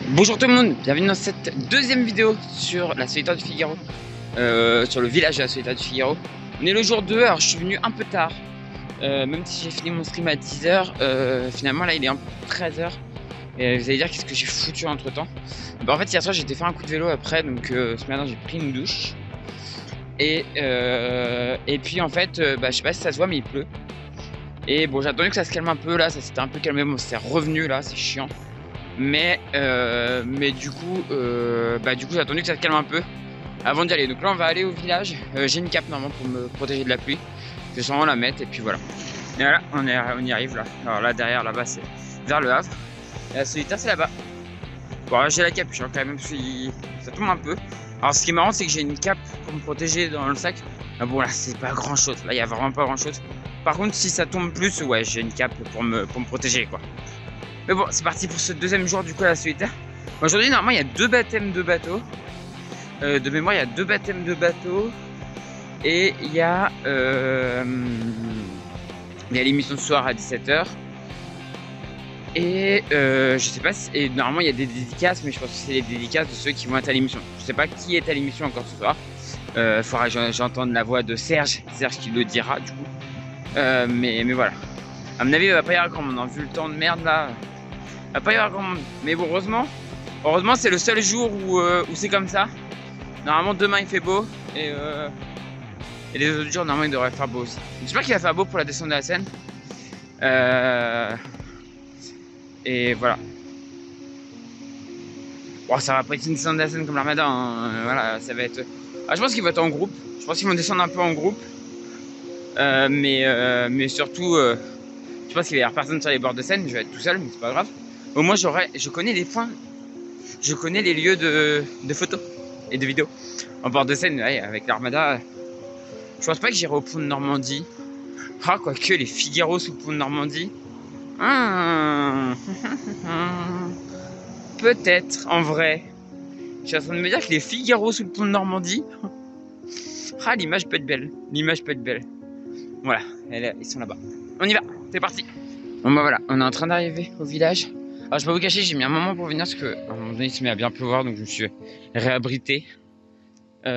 Bonjour tout le monde, bienvenue dans cette deuxième vidéo sur la Solitaire du Figaro, sur le village de la Solitaire du Figaro. On est le jour 2, alors je suis venu un peu tard, même si j'ai fini mon stream à 10h, finalement là il est un peu 13h. Et vous allez dire qu'est-ce que j'ai foutu entre temps. En fait hier soir j'ai été faire un coup de vélo après, donc ce matin j'ai pris une douche. Et puis en fait, je sais pas si ça se voit mais il pleut. Et bon j'ai attendu que ça se calme un peu là, ça s'était un peu calmé, bon c'est revenu là, c'est chiant. Mais du coup j'ai attendu que ça se calme un peu avant d'y aller. Donc là on va aller au village. J'ai une cape normalement pour me protéger de la pluie. Je vais sûrement la mettre et puis voilà. Et voilà, on y arrive là. Alors là derrière, là-bas c'est vers le Havre. Et la Solitaire c'est là-bas. Bon là, j'ai la capuche hein, quand même si ça tombe un peu. Alors ce qui est marrant c'est que j'ai une cape pour me protéger dans le sac. Ah, bon là c'est pas grand chose. Là il y a vraiment pas grand chose. Par contre si ça tombe plus, ouais j'ai une cape pour me protéger quoi. Mais bon, c'est parti pour ce deuxième jour du coup à la Solitaire. Aujourd'hui, normalement, il y a 2 baptêmes de bateaux. De mémoire, il y a 2 baptêmes de bateaux. Et il y a l'émission ce soir à 17h. Et je sais pas si. Et normalement, il y a des dédicaces, mais je pense que c'est les dédicaces de ceux qui vont être à l'émission. Je sais pas qui est à l'émission encore ce soir. Faudra que j'entende la voix de Serge qui le dira du coup. Mais voilà. À mon avis, il va pas y avoir grand monde. Hein. Vu le temps de merde là. Il va pas y avoir grand monde. Mais bon, heureusement c'est le seul jour où c'est comme ça. Normalement demain il fait beau et les autres jours normalement il devrait faire beau aussi. J'espère qu'il va faire beau pour la descente de la Seine. Et voilà. Bon, ça va pas être une descente de la Seine comme l'Armada. Hein. Voilà, ça va être. Ah, je pense qu'ils vont être en groupe. Je pense qu'ils vont descendre un peu en groupe. Mais surtout, je pense qu'il va y avoir personne sur les bords de Seine. Je vais être tout seul, mais c'est pas grave. Au moins je connais les points, je connais les lieux de photos et de vidéos. En bord de Seine, ouais, avec l'Armada, je pense pas que j'irai au pont de Normandie. Ah, quoique les Figaro sous le pont de Normandie. Peut-être, en vrai. Je suis en train de me dire que les Figaro sous le pont de Normandie. Ah, l'image peut être belle. L'image peut être belle. Voilà, ils sont là-bas. On y va, c'est parti. Bon bah voilà, on est en train d'arriver au village. Alors je peux pas vous cacher, j'ai mis un moment pour venir parce que à un moment donné il se met à bien pleuvoir, donc je me suis réabrité. Donc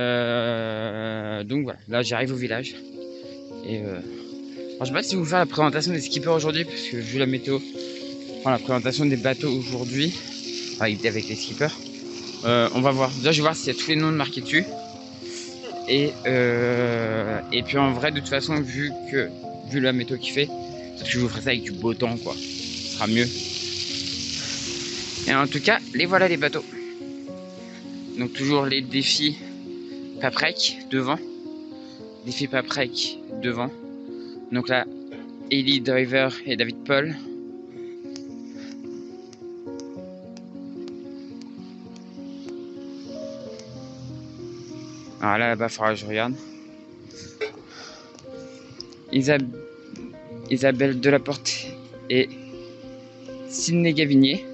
voilà, là j'arrive au village. Et alors je sais pas si vous faire la présentation des skippers aujourd'hui, parce que vu la météo, enfin la présentation des bateaux aujourd'hui, avec les skippers. On va voir. Déjà je vais voir s'il y a tous les noms marqués dessus. Et puis en vrai de toute façon vu la météo qu'il fait, peut-être que je vous ferai ça avec du beau temps quoi. Ce sera mieux. Et en tout cas, les voilà les bateaux. Donc toujours les défis Paprec devant. Défi Paprec devant. Donc là, Ellie Driver et David Paul. Alors là-bas, il faudra que je regarde. Isabelle Delaporte et Sydney Gavinier.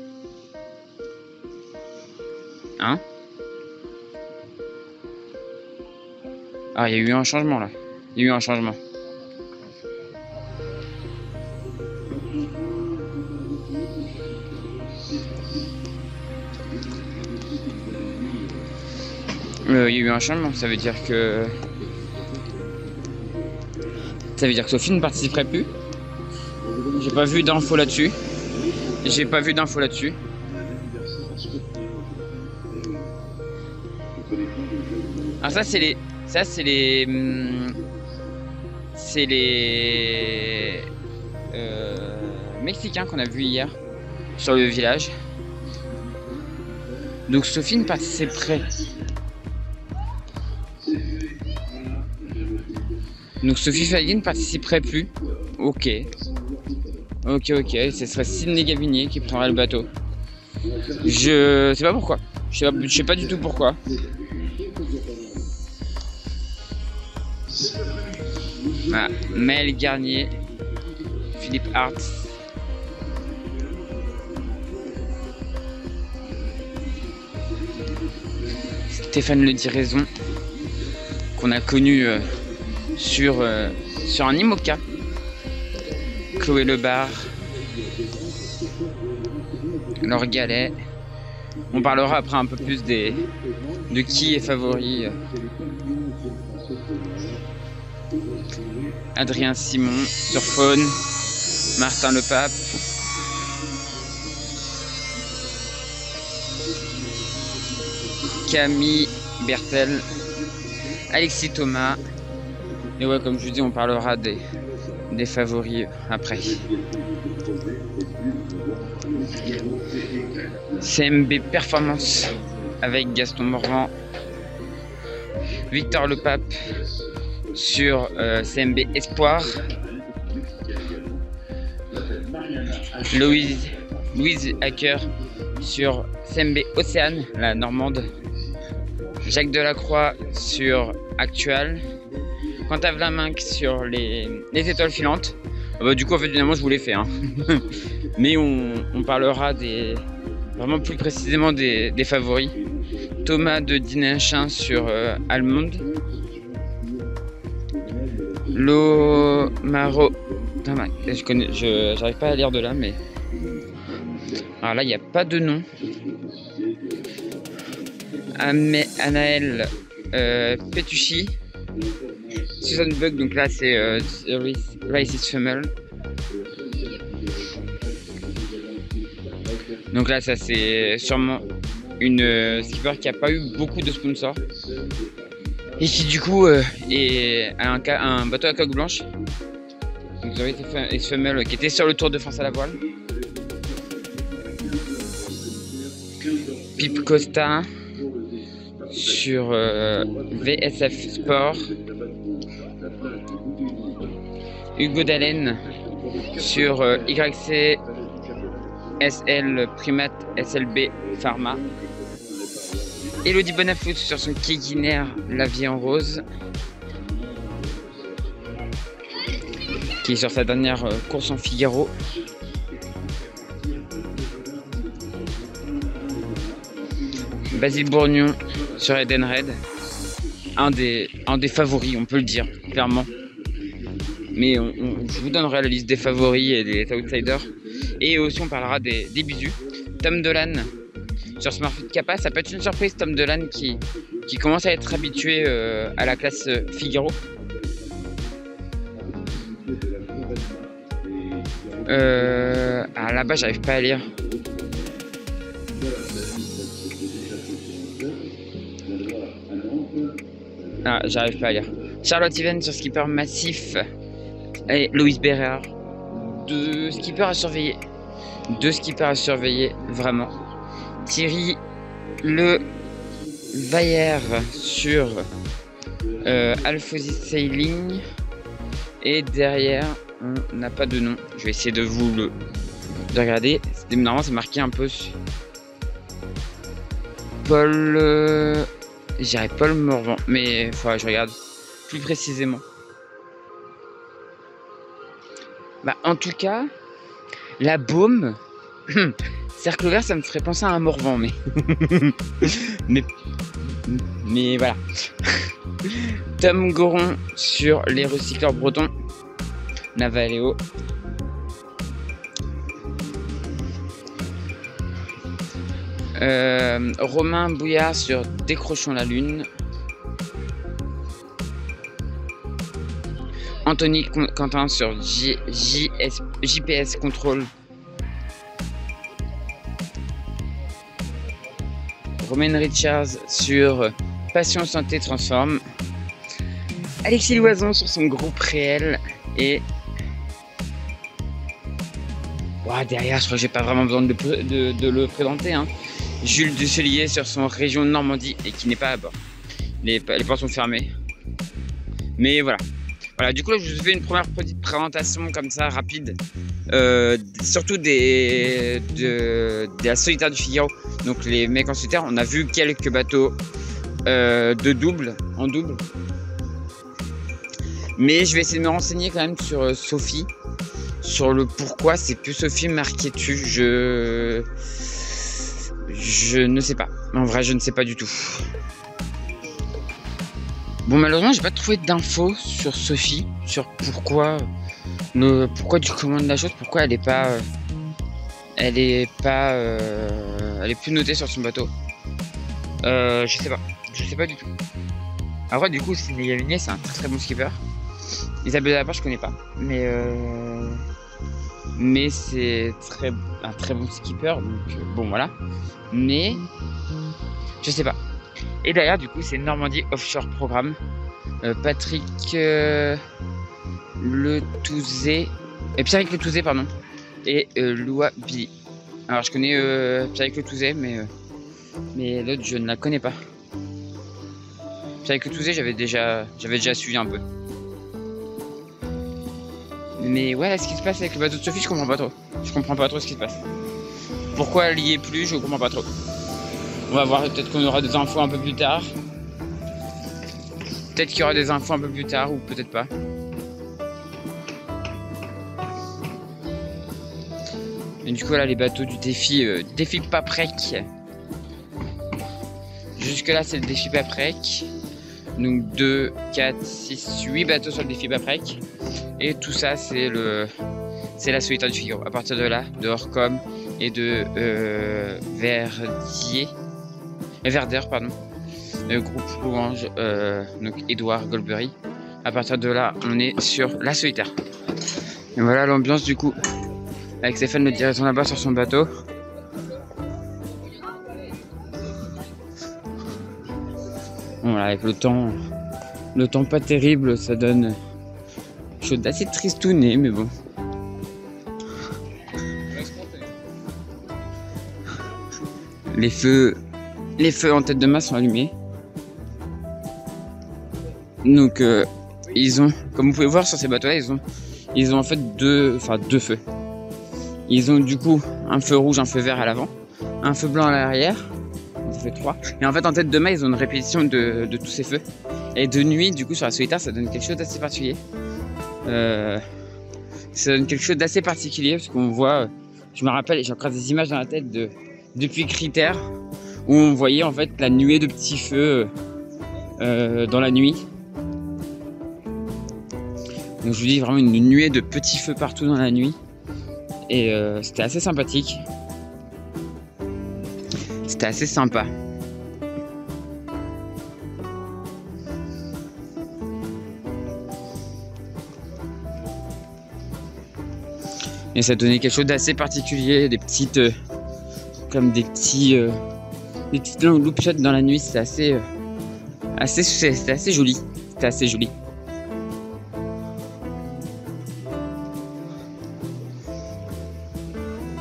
Hein? Ah, il y a eu un changement là. Il y a eu un changement. Il y a eu un changement, ça veut dire que Sophie ne participerait plus. J'ai pas vu d'infos là-dessus. Alors ça c'est les Mexicains qu'on a vu hier sur le village. Donc Sophie ne participerait. Donc Sophie Fagui ne participerait plus. Ok. Ce serait Sydney Gavinier qui prendrait le bateau. Je sais pas pourquoi. Je sais pas du tout pourquoi. Voilà. Mel Garnier, Philippe Hart. Stéphane Le Diraison, qu'on a connu sur un IMOCA. Chloé Lebar, Laure Gallet, On parlera après un peu plus de qui est favori. Adrien Simon sur Faune, Martin Le Pape, Camille Bertel, Alexis Thomas. Et ouais, comme je vous dis, on parlera des favoris après. CMB Performance avec Gaston Morvan, Victor Le Pape sur CMB Espoir, Louise Hacker sur CMB Océane, la Normande, Jacques Delacroix sur Actual, Quentin Vlaminck sur les étoiles filantes. Bah, du coup, en fait, finalement, je vous l'ai fait. Hein. Mais on parlera vraiment plus précisément des favoris. Thomas de Dinenchin sur Allemande. Lomaro. J'arrive pas à lire de là, mais. Alors là, il n'y a pas de nom. Anaël Petucci. Susan Bug, donc là c'est Racist Female. Donc là, ça c'est sûrement une skipper qui a pas eu beaucoup de sponsors et qui du coup a un bateau à coque blanche. Donc Racist Female qui était sur le Tour de France à la voile. Pip Costa sur VSF Sport. Hugo Dallène sur YC SL Primate SLB Pharma. Elodie Bonafou sur son Keguiner La Vie en Rose, qui est sur sa dernière course en Figaro. Basile Bourgnon sur Eden Red, un des favoris, on peut le dire clairement. Mais je vous donnerai la liste des favoris et des outsiders. Et aussi on parlera des bisous. Tom Dolan sur Smartfoot Kappa, ça peut être une surprise. Tom Dolan qui commence à être habitué à la classe Figaro. Ah, là-bas j'arrive pas à lire. Ah, j'arrive pas à lire. Charlotte Even sur Skipper Massif et Loïs Berrer. Deux skippers à surveiller. Vraiment. Thierry Le Vaillère sur Alphosis Sailing. Et derrière, on n'a pas de nom. Je vais essayer de vous de regarder. Normalement, c'est marqué un peu sur Paul. Je dirais Paul Morvan, mais il faudra que je regarde plus précisément. Bah, en tout cas, la Baume, cercle vert, ça me ferait penser à un Morvan, mais voilà. Tom Goron sur les recycleurs bretons, Navaléo. Romain Bouillard sur Décrochons la Lune. Anthony Quentin sur JPS Control. Romain Richards sur Passion Santé Transforme. Alexis Loison sur son groupe réel. Et derrière, je crois que j'ai pas vraiment besoin de le présenter. Hein. Jules Dusselier sur son région Normandie et qui n'est pas à bord. Les portes sont fermées. Mais voilà. Voilà, du coup là je vous fais une première petite présentation comme ça rapide, surtout de la solitaire du Figaro. Donc les mecs en solitaire, on a vu quelques bateaux en double. Mais je vais essayer de me renseigner quand même sur Sophie, sur le pourquoi c'est plus Sophie Marquetu. Je ne sais pas. En vrai, je ne sais pas du tout. Bon, malheureusement, j'ai pas trouvé d'infos sur Sophie, sur pourquoi du comment de la chose, pourquoi elle est pas elle est plus notée sur son bateau. Je sais pas du tout. Après du coup Stéphane Gavinier c'est un très bon skipper. Isabelle Delaport je connais pas, mais c'est un très bon skipper, donc bon voilà. Mais je sais pas. Et derrière du coup c'est Normandie Offshore Programme. Patrick Letouzé, Pierrick Letouzé pardon, et Loua Billy. Alors je connais Pierrick Letouzé, mais l'autre je ne la connais pas. Pierrick Letouzé j'avais déjà suivi un peu. Mais ouais, ce qui se passe avec le bateau de Sophie, je comprends pas trop. Je comprends pas trop ce qui se passe. Pourquoi elle y est plus, je comprends pas trop. On va voir, peut-être qu'on aura des infos un peu plus tard. Peut-être qu'il y aura des infos un peu plus tard, ou peut-être pas. Et du coup, là, les bateaux du défi Paprec. Jusque là, c'est le défi Paprec. Donc 2, 4, 6, 8 bateaux sur le défi Paprec. Et tout ça, c'est la Solitaire du Figaro. À partir de là, de Orcom et de Verder, pardon. Groupe Louange, donc Edouard Goldberry. À partir de là, on est sur la Solitaire. Et voilà l'ambiance du coup. Avec Stéphane le dirigeant là-bas sur son bateau. Voilà, avec le temps pas terrible, ça donne chose d'assez tristouné, mais bon. Les feux en tête de mât sont allumés. Donc ils ont, comme vous pouvez voir sur ces bateaux-là, ils ont en fait deux feux. Ils ont du coup un feu rouge, un feu vert à l'avant, un feu blanc à l'arrière. Ça fait 3. Et en fait en tête de mât ils ont une répétition de tous ces feux. Et de nuit du coup sur la Solitaire ça donne quelque chose d'assez particulier. Ça donne quelque chose d'assez particulier parce qu'on voit, je me rappelle, j'ai encore des images dans la tête depuis Critères où on voyait en fait la nuée de petits feux dans la nuit. Donc je vous dis vraiment une nuée de petits feux partout dans la nuit. Et c'était assez sympathique. C'était assez sympa. Et ça donnait quelque chose d'assez particulier, des petites comme des petites loop shots dans la nuit. C'était assez joli. C'était assez joli.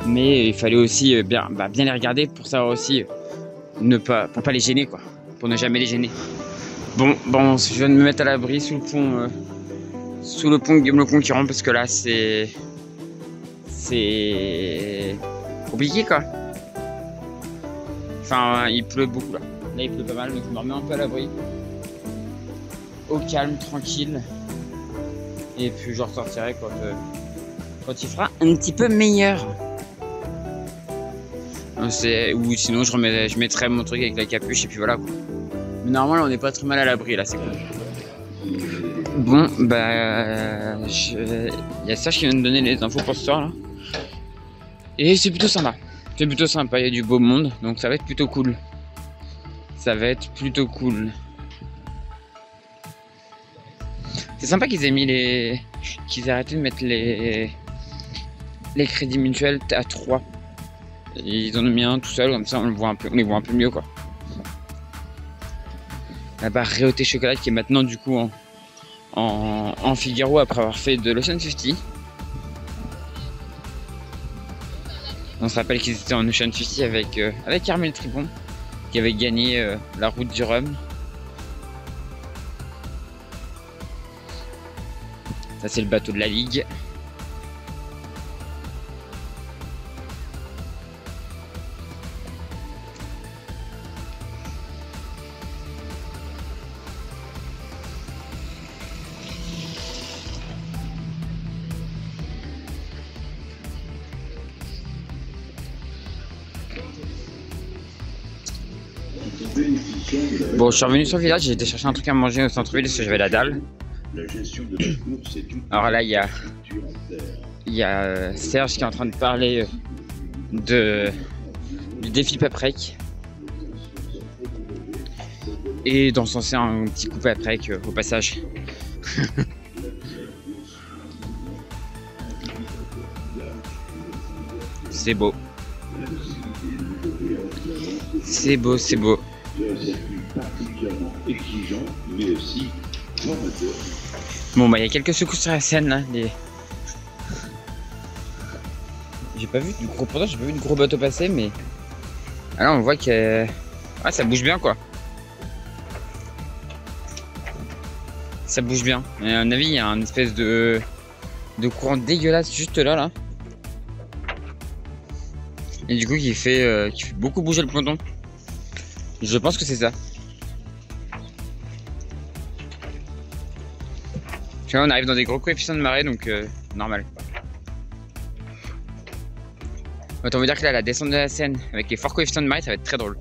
Mais il fallait aussi bien les regarder pour savoir aussi pour pas les gêner quoi, pour ne jamais les gêner. Bon, je viens de me mettre à l'abri sous le pont Guillaume le Conquérant parce que là c'est compliqué quoi. Enfin, il pleut beaucoup là. Là il pleut pas mal, donc je me remets un peu à l'abri, au calme, tranquille. Et puis je ressortirai quand il fera un petit peu meilleur. Ou sinon je mettrai mon truc avec la capuche et puis voilà quoi. Mais normalement on n'est pas très mal à l'abri là, c'est cool. Bon il y a Serge qui vient de donner les infos pour ce soir là. Et c'est plutôt sympa. C'est plutôt sympa, il y a du beau monde, donc ça va être plutôt cool. Ça va être plutôt cool. C'est sympa qu'ils aient qu'ils aient arrêté de mettre les crédits mutuels à 3. Ils en ont mis un tout seul, comme ça on les voit un peu mieux quoi. La barre Réauté Chocolat qui est maintenant du coup en Figaro après avoir fait de l'Ocean 50. On se rappelle qu'ils étaient en Ocean 50 avec Armel Tribon qui avait gagné la route du Rhum. Ça c'est le bateau de la Ligue. Bon, je suis revenu sur le village, j'ai été chercher un truc à manger au centre-ville parce que j'avais la dalle. Alors là, il y a Serge qui est en train de parler de du défi paprec. Et dans ce sens, un petit coup paprec au passage. C'est beau. C'est beau, c'est beau. Bon bah il y a quelques secousses sur la scène là. J'ai pas vu du gros, pourtant j'ai pas vu de gros bateau passer, mais là on voit que ça bouge bien quoi. Ça bouge bien. Et à mon avis il y a un espèce de courant dégueulasse juste là. Et du coup qui fait beaucoup bouger le ponton. Je pense que c'est ça. Tu vois, on arrive dans des gros coefficients de marée, donc normal. Autant vous dire que là, la descente de la Seine avec les forts coefficients de marée, ça va être très drôle.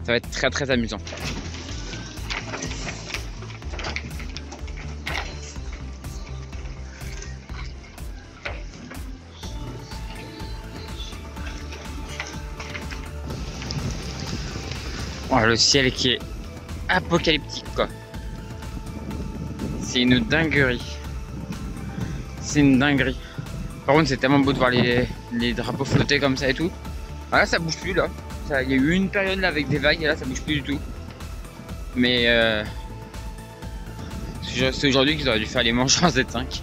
Ça va être très très amusant. Oh, le ciel qui est apocalyptique quoi. C'est une dinguerie. C'est une dinguerie. Par contre c'est tellement beau de voir les drapeaux flotter comme ça et tout. Ah, là ça bouge plus là. Il y a eu une période là avec des vagues et là ça bouge plus du tout. Mais c'est aujourd'hui qu'ils auraient dû faire les manches en Z5.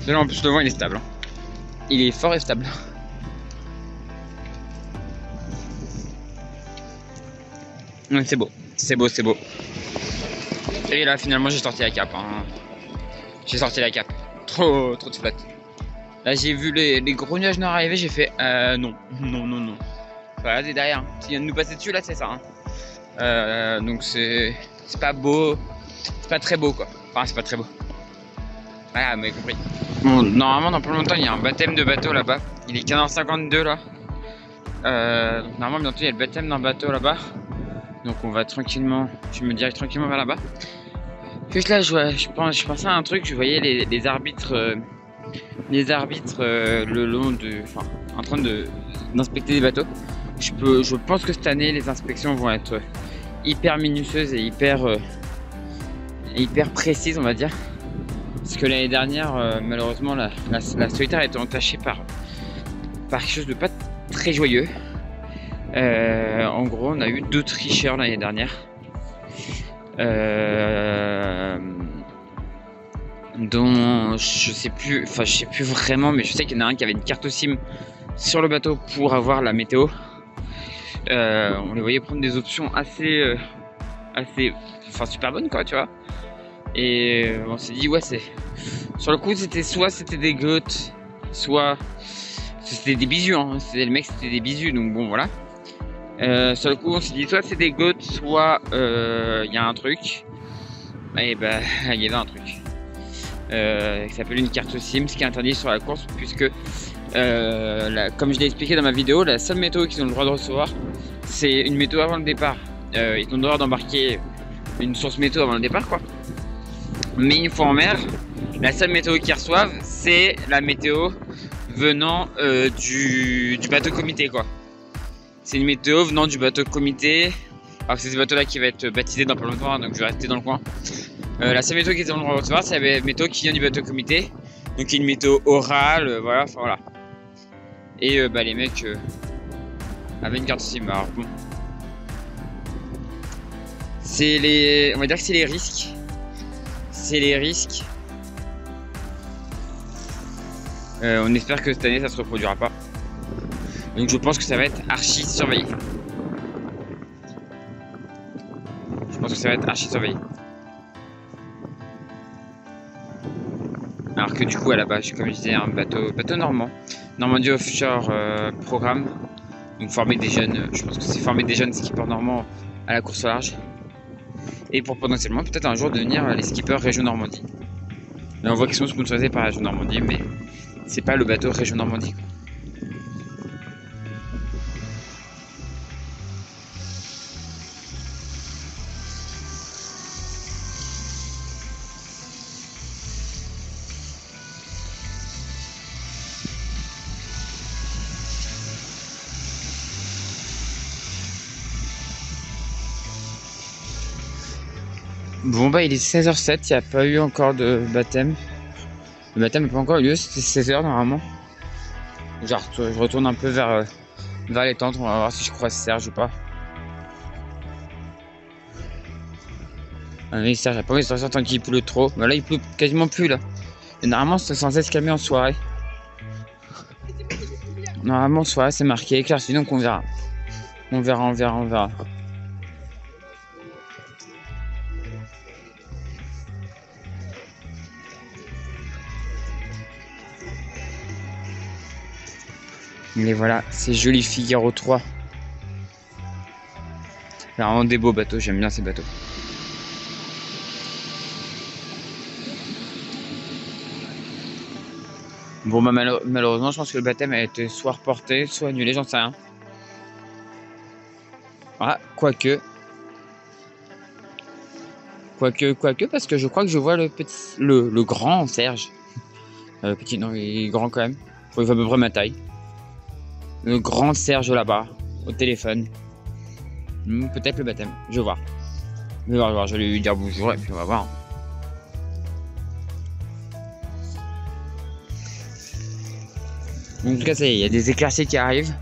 Là en plus le vent il est stable. Il est fort et stable. Ouais, c'est beau, c'est beau, c'est beau. Et là finalement j'ai sorti la cape. Hein. J'ai sorti la cape. Trop de flotte. Là j'ai vu les gros nuages noirs arriver, j'ai fait non. Regardez derrière. S'il vient de nous passer dessus là c'est ça. Hein. Donc c'est pas beau. C'est pas très beau quoi. Enfin c'est pas très beau. Voilà, vous m'avez compris. Bon, normalement dans pas longtemps il y a un baptême de bateau là-bas. Il est 15h52 là. Donc normalement bientôt il y a le baptême d'un bateau là-bas. Donc on va tranquillement, je me dirige tranquillement vers là-bas. Juste là je pensais à un truc, je voyais les arbitres le long de, enfin, en train d'inspecter des bateaux. Je pense que cette année les inspections vont être hyper minutieuses et hyper précises on va dire. Parce que l'année dernière malheureusement la solitaire a été entachée par quelque chose de pas très joyeux. En gros, on a eu 2 tricheurs l'année dernière. Dont je sais plus vraiment, mais je sais qu'il y en a un qui avait une carte SIM sur le bateau pour avoir la météo. On les voyait prendre des options assez super bonnes quoi, tu vois. Et on s'est dit ouais c'est. Sur le coup c'était des gottes, soit c'était des bisous. Hein. Le mec c'était des bisous, donc bon voilà. Sur le coup on s'est dit soit c'est des gottes, soit il y a un truc. Et bah il y avait un truc qui s'appelle une carte SIM, ce qui est interdit sur la course puisque comme je l'ai expliqué dans ma vidéo, la seule météo qu'ils ont le droit de recevoir c'est une météo avant le départ. Ils ont le droit d'embarquer une source météo avant le départ quoi. Mais une fois en mer, la seule météo qu'ils reçoivent c'est la météo venant du bateau comité quoi. C'est une météo venant du bateau comité. Alors c'est ce bateau là qui va être baptisé dans pas longtemps, donc je vais rester dans le coin. La seule météo qu'ils ont le droit de recevoir, c'est la météo qui vient du bateau comité. Donc une météo orale, voilà, enfin voilà. Et les mecs avaient une carte SIM. Alors bon. On va dire que c'est les risques. C'est les risques. On espère que cette année ça se reproduira pas. Donc je pense que ça va être archi surveillé. Je pense que ça va être archi surveillé. Alors que du coup à la base, comme je disais, un bateau normand. Normandie Offshore Programme. Donc former des jeunes, je pense que c'est former des jeunes skippers normands à la course au large. Et pour potentiellement peut-être un jour devenir les skippers Région Normandie. Là on voit qu'ils sont sponsorisés par Région Normandie, mais c'est pas le bateau Région Normandie. Bon bah il est 16h07, il n'y a pas eu encore de baptême. Le baptême n'a pas encore eu lieu, c'était 16h normalement. Je retourne un peu vers les tentes, on va voir si je croise Serge ou pas. Ah oui, Serge, j'ai pas envie de sortir tant qu'il pleut trop. Bah là il pleut quasiment plus là. Et normalement c'est censé se calmer en soirée. Normalement en soirée c'est marqué éclairci, donc on verra. On verra. Mais voilà, c'est joli Figaro 3. C'est vraiment des beaux bateaux, j'aime bien ces bateaux. Bon bah malheureusement je pense que le baptême a été soit reporté, soit annulé, j'en sais rien. Ah, quoique parce que je crois que je vois le grand Serge. Petit, non il est grand quand même. Il fait à peu près ma taille. Le grand Serge là-bas, au téléphone. Peut-être le baptême, je vais voir. Je vais lui dire bonjour et puis on va voir. En tout cas, ça y est, il y a des éclaircies qui arrivent.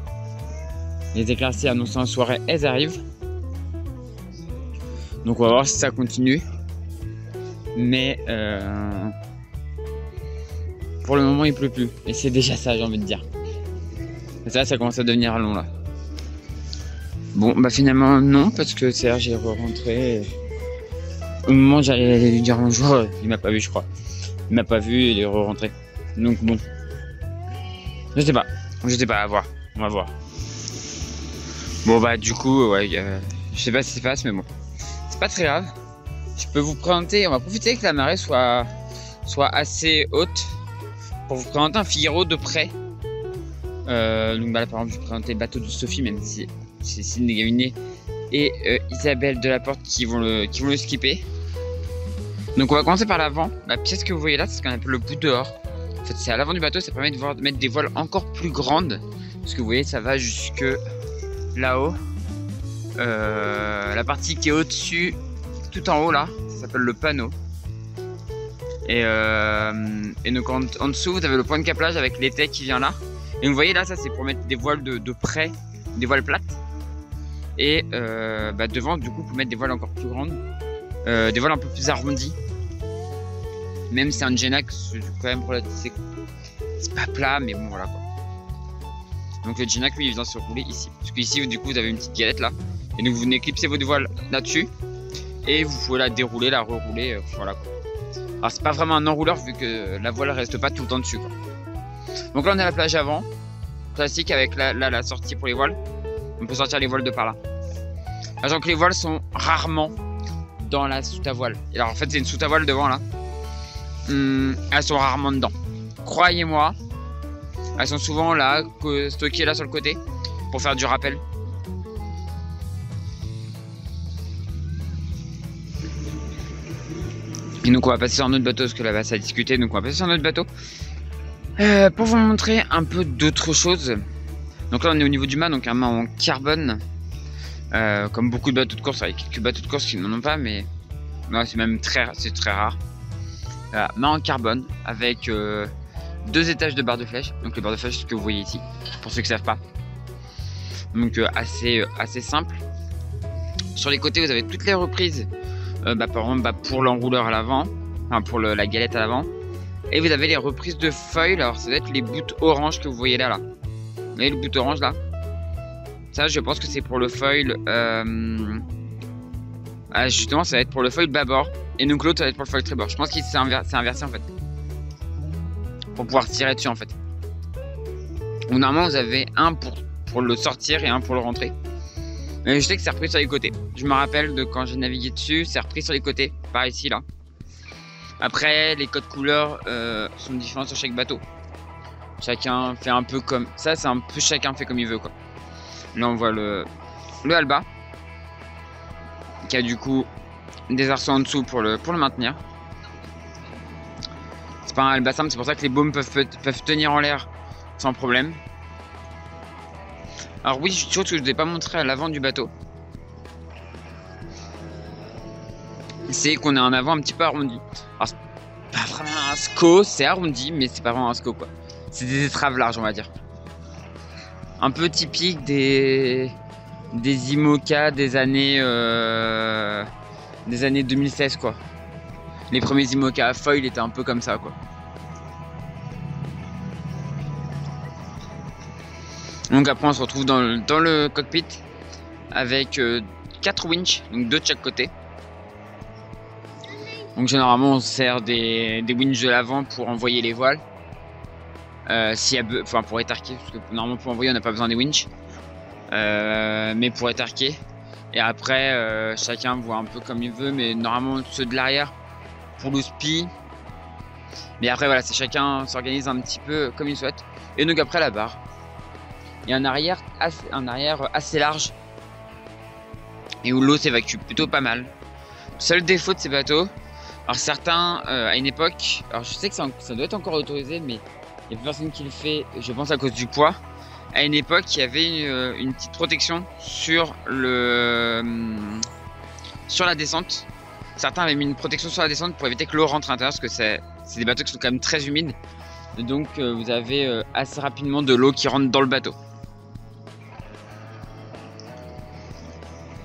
Les éclaircies annoncées en soirée, elles arrivent. Donc on va voir si ça continue. Mais pour le moment, il pleut plus. Et c'est déjà ça, j'ai envie de dire. Et ça commence à devenir long là. Bon, bah finalement non, parce que Serge est rentré. Au moment où j'allais lui dire bonjour, il m'a pas vu, je crois. Il m'a pas vu, il est rentré. Donc bon. Je sais pas, à voir. On va voir. Bon bah du coup, ouais, je sais pas ce qui se passe, mais bon. C'est pas très grave. Je peux vous présenter, on va profiter que la marée soit assez haute pour vous présenter un Figaro de près. Donc bah là par exemple je vais présenter le bateau de Sophie, même si c'est Sydney Gaminet et Isabelle Delaporte qui vont le skipper. Donc on va commencer par l'avant. La pièce que vous voyez là, c'est ce qu'on appelle le bout dehors. En fait c'est à l'avant du bateau, ça permet de mettre des voiles encore plus grandes. Parce que vous voyez ça va jusque là-haut. La partie qui est au-dessus, tout en haut là, ça s'appelle le panneau. Et donc en dessous vous avez le point de caplage avec l'étai qui vient là. Et vous voyez là, ça c'est pour mettre des voiles de près, des voiles plates. Et bah devant du coup pour mettre des voiles encore plus grandes, des voiles un peu plus arrondies. Même si c'est un Genac, c'est quand même relatif, c'est pas plat, mais bon voilà quoi. Donc le Genac lui il vient se rouler ici. Parce que ici du coup vous avez une petite galette là. Et donc vous venez clipser votre voile là-dessus. Et vous pouvez la dérouler, la rerouler, voilà quoi. Alors c'est pas vraiment un enrouleur vu que la voile reste pas tout le temps dessus quoi. Donc là on est à la plage avant, classique avec la sortie pour les voiles. On peut sortir les voiles de par là. Sachant que les voiles sont rarement dans la soute à voile. Et alors en fait c'est une soute à voile devant là. Elles sont rarement dedans. Croyez-moi, elles sont souvent là, stockées là sur le côté pour faire du rappel. Et donc on va passer sur un autre bateau parce que là-bas ça a discuté. Donc on va passer sur un autre bateau pour vous montrer un peu d'autres choses. Donc là on est au niveau du mât, donc un mât en carbone. Comme beaucoup de bateaux de course, avec quelques bateaux de course qui n'en ont pas, mais non, c'est même très rare. Mât en carbone avec 2 étages de barres de flèche. Donc les barres de flèche, c'est ce que vous voyez ici, pour ceux qui ne savent pas. Donc assez simple. Sur les côtés vous avez toutes les reprises. Par exemple pour l'enrouleur à l'avant, enfin pour la galette à l'avant. Et vous avez les reprises de foil. Alors ça doit être les bouts orange que vous voyez là. Vous voyez le bout orange là? Ça je pense que c'est pour le foil. Justement ça va être pour le foil bâbord. Et donc l'autre ça va être pour le foil tribord. Je pense que c'est inversé en fait. Pour pouvoir tirer dessus en fait. Donc normalement vous avez un pour le sortir et un pour le rentrer. Mais je sais que c'est repris sur les côtés. Je me rappelle de quand j'ai navigué dessus, c'est repris sur les côtés, par ici là. Après, les codes couleurs sont différents sur chaque bateau. Chacun fait un peu comme ça, c'est un peu chacun fait comme il veut quoi. Là on voit le Alba qui a du coup des arceaux en dessous pour le maintenir. C'est pas un Alba simple, c'est pour ça que les baumes peuvent tenir en l'air sans problème. Alors oui, chose que je ne vous ai pas montré à l'avant du bateau. c'est qu'on est en avant un petit peu arrondi. Alors c'est pas vraiment un SCO, c'est arrondi, mais c'est pas vraiment un SCO quoi. C'est des étraves larges on va dire. Un peu typique des IMOCA des années 2016 quoi. Les premiers IMOCA à foil étaient un peu comme ça quoi. Donc après on se retrouve dans le cockpit avec 4 winches, donc 2 de chaque côté. Donc généralement on sert des winches de l'avant pour envoyer les voiles. Enfin pour étarquer, parce que normalement pour envoyer on n'a pas besoin des winches. Mais pour étarquer. Et après chacun voit un peu comme il veut, mais normalement ceux de l'arrière pour le spi. Mais après voilà, c'est chacun s'organise un petit peu comme il souhaite. Et donc après la barre. Il y a un arrière assez large. Et où l'eau s'évacue plutôt pas mal. Seul défaut de ces bateaux, alors certains à une époque, alors je sais que ça doit être encore autorisé, mais il y a plus personne qui le fait, je pense à cause du poids. À une époque, il y avait une petite protection sur la descente. Certains avaient mis une protection sur la descente pour éviter que l'eau rentre à l'intérieur, parce que c'est des bateaux qui sont quand même très humides. Donc vous avez assez rapidement de l'eau qui rentre dans le bateau.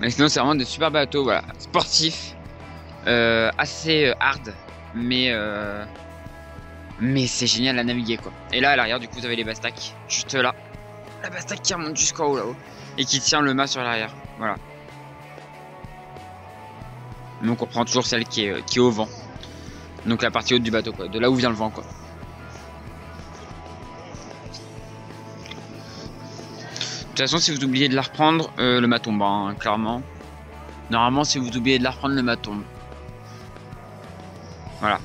Mais sinon c'est vraiment des super bateaux, voilà, sportifs, assez hard, mais c'est génial à naviguer quoi. Et là à l'arrière du coup vous avez les bastacs, juste là, la bastac qui remonte jusqu'en haut là-haut et qui tient le mât sur l'arrière, voilà. Donc on prend toujours celle qui est au vent, donc la partie haute du bateau quoi, de là où vient le vent quoi. De toute façon, si vous oubliez de la reprendre, le mât tombe, hein, clairement. Normalement, si vous oubliez de la reprendre, le mât tombe. Voilà.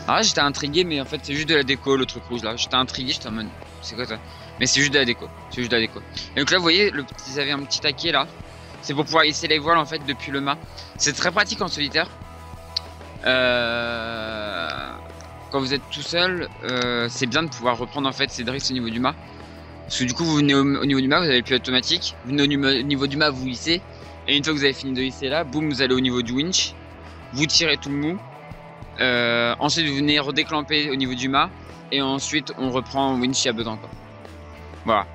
Alors là, j'étais intrigué, mais en fait, c'est juste de la déco, le truc rouge là. J'étais intrigué, j'étais en mode, c'est quoi ça? Mais c'est juste de la déco. C'est juste de la déco. Et donc là, vous voyez, ils avaient un petit taquet là. C'est pour pouvoir hisser les voiles en fait depuis le mât. C'est très pratique en solitaire. Quand vous êtes tout seul, c'est bien de pouvoir reprendre en fait ces drifts au niveau du mât. Parce que du coup vous venez au niveau du mât, vous avez le pilote automatique, vous venez au niveau du mât, vous hissez, et une fois que vous avez fini de hisser là, boum, vous allez au niveau du winch, vous tirez tout le mou, ensuite vous venez redéclamper au niveau du mât, et ensuite on reprend winch s'il y a besoin quoi. Voilà.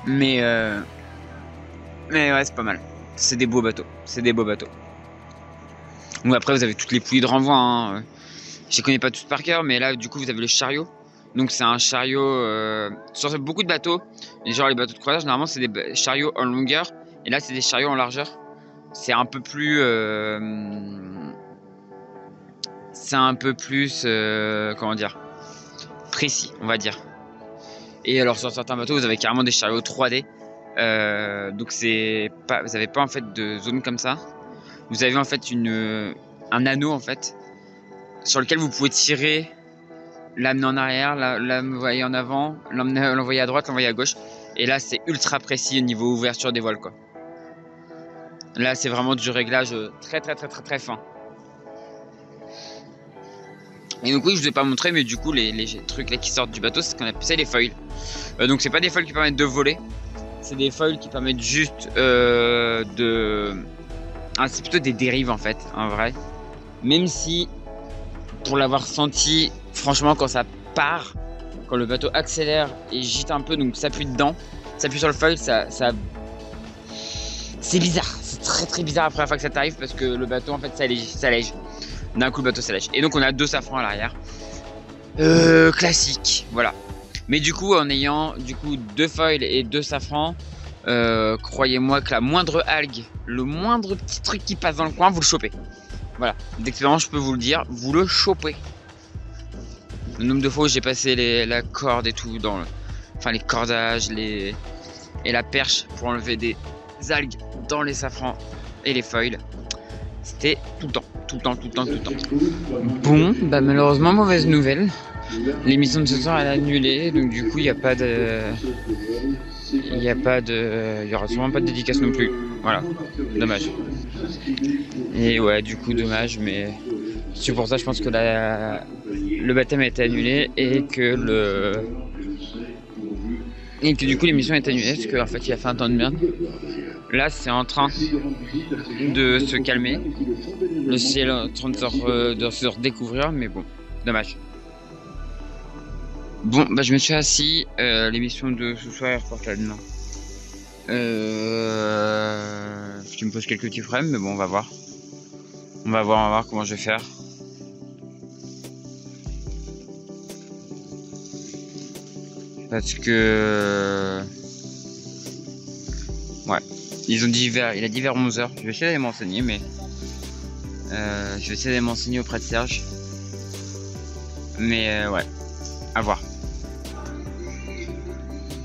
Mais ouais, c'est pas mal. C'est des beaux bateaux, c'est des beaux bateaux. Donc après vous avez toutes les poulies de renvoi, hein. Je les connais pas toutes par cœur, mais là du coup vous avez le chariot. Donc c'est un chariot sur beaucoup de bateaux, genre les bateaux de croisière généralement c'est des chariots en longueur et là c'est des chariots en largeur. C'est un peu plus comment dire, précis on va dire. Et alors sur certains bateaux vous avez carrément des chariots 3D, donc vous avez pas en fait de zone comme ça. Vous avez en fait un anneau en fait sur lequel vous pouvez tirer, l'amener en arrière, l'envoyer en avant, l'envoyer à droite, l'envoyer à gauche. Et là, c'est ultra précis au niveau ouverture des voiles, quoi. Là, c'est vraiment du réglage très fin. Et donc oui, je vous ai pas montré, mais du coup, les trucs là qui sortent du bateau, c'est ce qu'on appelle ça les foils. Donc c'est pas des foils qui permettent de voler, c'est des foils qui permettent juste c'est plutôt des dérives en fait, en vrai. Même si, pour l'avoir senti, franchement, quand ça part, quand le bateau accélère et gîte un peu, donc s'appuie dedans, s'appuie sur le foil, c'est bizarre. C'est très bizarre la première fois que ça t'arrive parce que le bateau en fait s'allège. D'un coup le bateau s'allège. Et donc on a 2 safrans à l'arrière. Classique, voilà. Mais du coup en ayant du coup 2 foils et 2 safrans, croyez-moi que la moindre algue, le moindre petit truc qui passe dans le coin, vous le chopez. Voilà, d'expérience je peux vous le dire, vous le chopez. Le nombre de fois où j'ai passé la corde et tout, les cordages et la perche pour enlever des algues dans les safrans et les foils, c'était tout le temps. Bon, bah malheureusement mauvaise nouvelle. L'émission de ce soir elle est annulée, donc du coup il n'y a pas de, il y aura sûrement pas de dédicace non plus. Voilà, dommage. Et ouais, du coup dommage, mais c'est pour ça je pense que le baptême a été annulé et que du coup l'émission est annulée parce qu'en fait il a fait un temps de merde. Là, c'est en train de se calmer. Le ciel est en train de se redécouvrir, mais bon, dommage. Bon, bah je me suis assis. L'émission de ce soir reporte là demain. Je me pose quelques petits problèmes, mais bon, on va voir. On va voir comment je vais faire. Parce que... Ouais. Ils ont dit vers, il a dit vers 11h. Je vais essayer d'aller m'enseigner, mais... je vais essayer d'aller m'enseigner auprès de Serge. Mais ouais. À voir.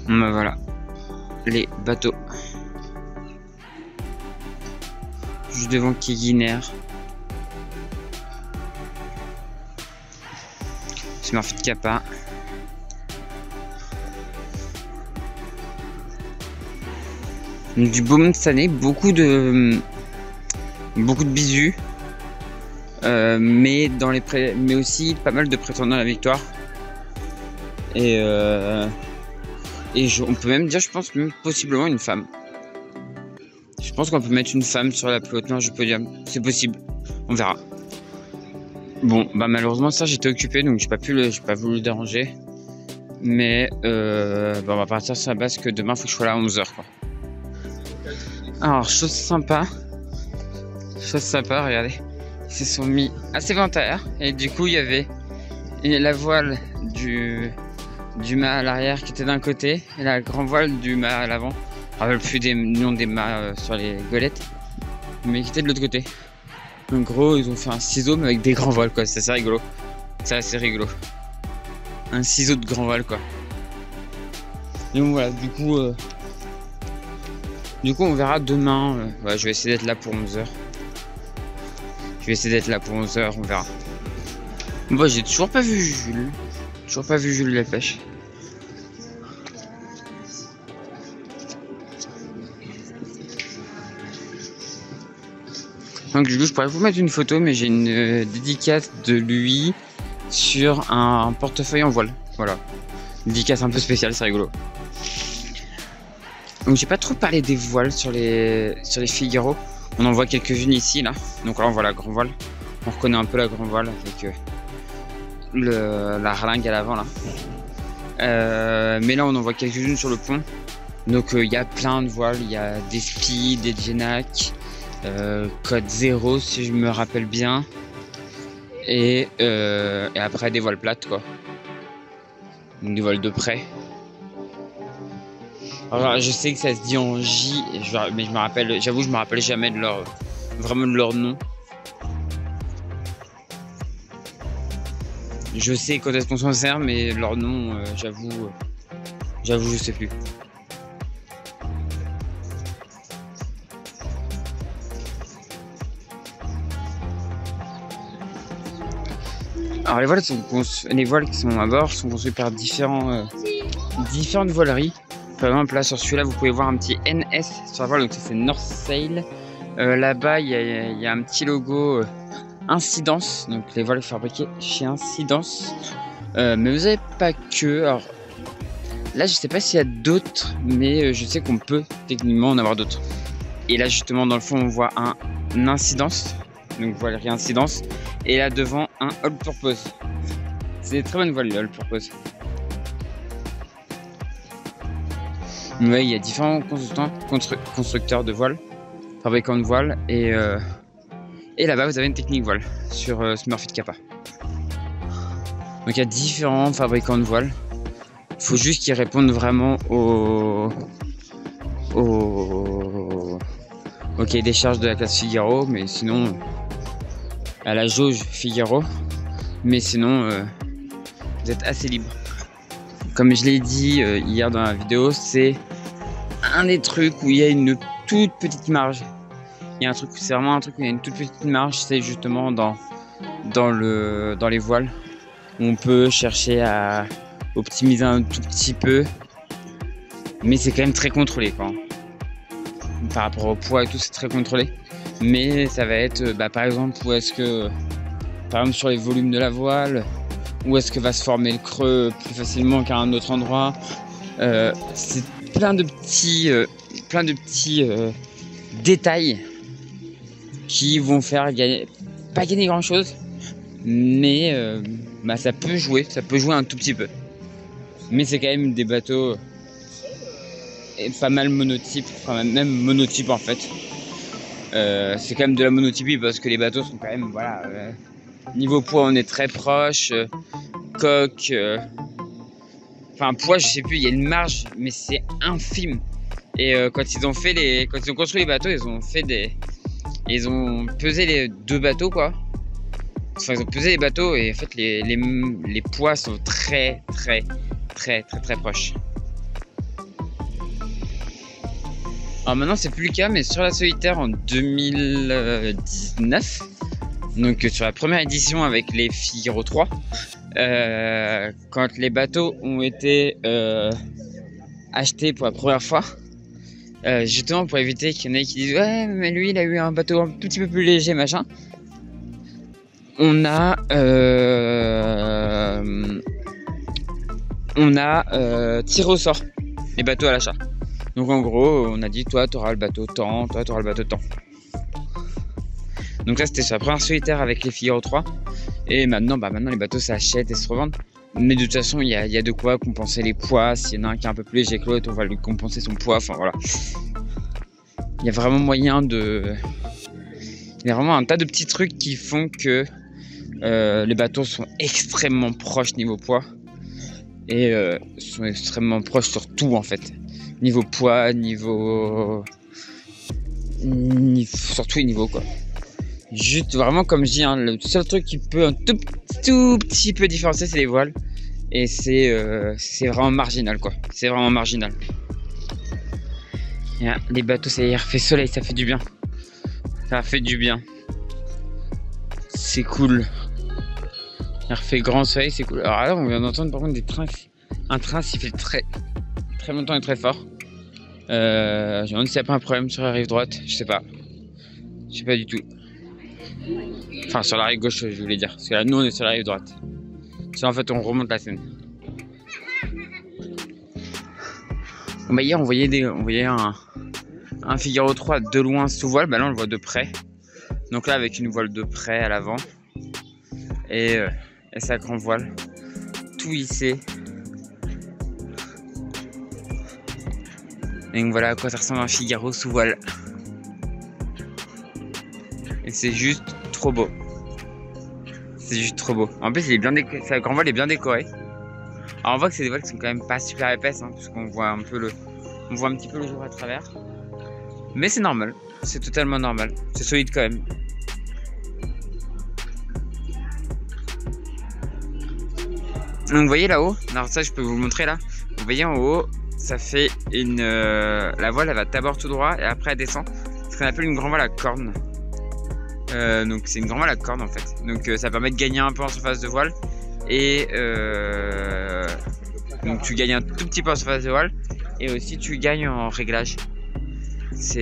Ben voilà. Les bateaux. Juste devant Keguiner. Smurfit Kappa. Du beau monde cette année, beaucoup de bisous, mais aussi pas mal de prétendants à la victoire. Et on peut même dire, je pense même possiblement une femme. Je pense qu'on peut mettre une femme sur la plus haute marge du podium. C'est possible. On verra. Bon, bah malheureusement ça j'étais occupé donc j'ai pas voulu le déranger. Mais on va partir sur la base que demain faut que je sois là à 11h quoi. Alors chose sympa, regardez. Ils se sont mis assez volontaires et du coup il y avait la voile du mât à l'arrière qui était d'un côté et la grande voile du mât à l'avant. Je ne me rappelle plus des noms des mâts sur les golettes, mais qui était de l'autre côté. En gros, ils ont fait un ciseau mais avec des grands voiles quoi, c'est assez rigolo. C'est assez rigolo. Un ciseau de grand voile quoi. Et donc voilà, du coup on verra demain. Ouais, je vais essayer d'être là pour 11h. On verra. Bon, j'ai toujours pas vu Jules. De la pêche. Donc du coup, je pourrais vous mettre une photo, mais j'ai une dédicace de lui sur un portefeuille en voile. Voilà. Une dédicace un peu spéciale, c'est rigolo. Donc j'ai pas trop parlé des voiles sur les Figaro. On en voit quelques-unes ici là. Donc là on voit la grand voile. On reconnaît un peu la grand voile avec la ralingue à l'avant là. Mais là on en voit quelques-unes sur le pont. Donc il y a plein de voiles. Il y a des Spi, des Genac, Code 0 si je me rappelle bien. Et après des voiles plates quoi. Donc des voiles de près. Alors, je sais que ça se dit en J, mais je me rappelle jamais de leur nom. Je sais quand est-ce qu'on s'en sert, mais leur nom, j'avoue, je sais plus. Alors les voiles qui sont à bord sont construites par différentes voileries. Par exemple là sur celui-là vous pouvez voir un petit NS sur la voile, donc ça c'est North Sail. Là-bas il y a un petit logo Incidence, donc les voiles fabriquées chez Incidence. Mais vous n'avez pas que. Alors là je sais pas s'il y a d'autres, mais je sais qu'on peut techniquement en avoir d'autres. Et là justement dans le fond on voit un Incidence, donc voilerie Incidence, et là devant un All Purpose. C'est des très bonnes voiles les All Purpose. Ouais, il y a différents constructeurs de voiles, fabricants de voiles, et là-bas vous avez une technique voile sur Smurfit Kappa. Donc il y a différents fabricants de voiles. Il faut juste qu'ils répondent vraiment au cahier des charges de la classe Figaro, mais sinon à la jauge Figaro, mais sinon vous êtes assez libre. Comme je l'ai dit hier dans la vidéo, c'est un des trucs où il y a une toute petite marge. C'est vraiment un truc où il y a une toute petite marge, c'est justement dans les voiles. Où on peut chercher à optimiser un tout petit peu, mais c'est quand même très contrôlé quoi. Par rapport au poids et tout, c'est très contrôlé. Mais ça va être, par exemple, sur les volumes de la voile, où est-ce que va se former le creux plus facilement qu'à un autre endroit. C'est plein de petits détails qui vont faire gagner, pas gagner grand chose, mais bah, ça peut jouer un tout petit peu. Mais c'est quand même des bateaux pas mal monotypes, enfin même monotypes en fait. C'est quand même de la monotypie parce que les bateaux sont quand même, voilà, niveau poids on est très proche, coque, enfin poids je sais plus, il y a une marge mais c'est infime. Et quand ils ont construit les bateaux, ils ont pesé les deux bateaux quoi. Enfin ils ont pesé les bateaux et en fait les poids sont très proches. Alors maintenant c'est plus le cas, mais sur la solitaire en 2019, donc sur la première édition avec les Figaro 3, quand les bateaux ont été achetés pour la première fois, justement pour éviter qu'il y en ait qui disent ouais mais lui il a eu un bateau un tout petit peu plus léger machin, on a tiré au sort les bateaux à l'achat. Donc en gros, on a dit toi t'auras le bateau tant, toi t'auras le bateau tant. Donc là c'était sur la première solitaire avec les Figaro 3. Et maintenant les bateaux s'achètent et se revendent. Mais de toute façon il y a de quoi compenser les poids. S'il y en a un qui est un peu plus léger que l'autre, on va lui compenser son poids. Enfin voilà. Il y a vraiment moyen de... Il y a vraiment un tas de petits trucs qui font que les bateaux sont extrêmement proches niveau poids. Et sont extrêmement proches sur tout en fait. Niveau poids, surtout niveau quoi. Juste vraiment comme je dis, hein, le seul truc qui peut un tout petit peu différencier c'est les voiles. Et c'est vraiment marginal quoi. C'est vraiment marginal. Et, hein, les bateaux ça y est, il refait soleil, ça fait du bien. Ça fait du bien. C'est cool. Il refait grand soleil, c'est cool. Alors là on vient d'entendre par contre des trains. Un train siffle très longtemps et très fort. Je me demande s'il n'y a pas un problème sur la rive droite, je sais pas. Je sais pas du tout. Enfin sur la rive gauche je voulais dire, parce que là nous on est sur la rive droite. C'est en fait on remonte la Seine. Bon, bah, hier on voyait un Figaro 3 de loin sous voile, bah là on le voit de près. Donc là avec une voile de près à l'avant. Et sa grande voile. Tout hissé. Et donc voilà à quoi ça ressemble un Figaro sous voile. Et c'est juste trop beau. C'est juste trop beau. En plus, sa grande voile est bien décorée. Alors on voit que c'est des voiles qui sont quand même pas super épaisses, hein, parce qu'on voit un petit peu le jour à travers. Mais c'est normal. C'est totalement normal. C'est solide quand même. Donc vous voyez là-haut, alors ça je peux vous le montrer là. Vous voyez en haut, ça fait la voile elle va d'abord tout droit et après elle descend. Ce qu'on appelle une grande voile à corne. Donc c'est une grande voile à corne en fait. Donc ça permet de gagner un peu en surface de voile. Et donc tu gagnes un tout petit peu en surface de voile. Et aussi tu gagnes en réglage. Ça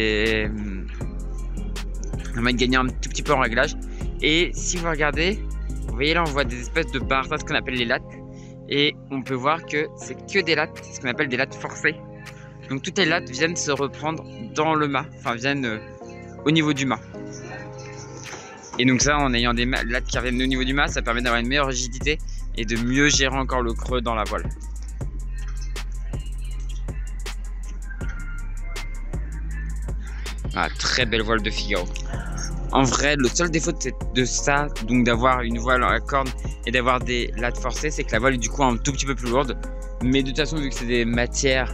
permet de gagner un tout petit peu en réglage. Et si vous regardez, vous voyez là on voit des espèces de barres, ce qu'on appelle les lattes. Et on peut voir que c'est que des lattes, ce qu'on appelle des lattes forcées. Donc toutes les lattes viennent se reprendre dans le mât, enfin viennent au niveau du mât. Et donc ça, en ayant des lattes qui reviennent au niveau du mât, ça permet d'avoir une meilleure rigidité et de mieux gérer encore le creux dans la voile. Ah, très belle voile de Figaro. En vrai, le seul défaut de ça, donc d'avoir une voile à corne et d'avoir des lattes forcées, c'est que la voile est du coup un tout petit peu plus lourde. Mais de toute façon, vu que c'est des matières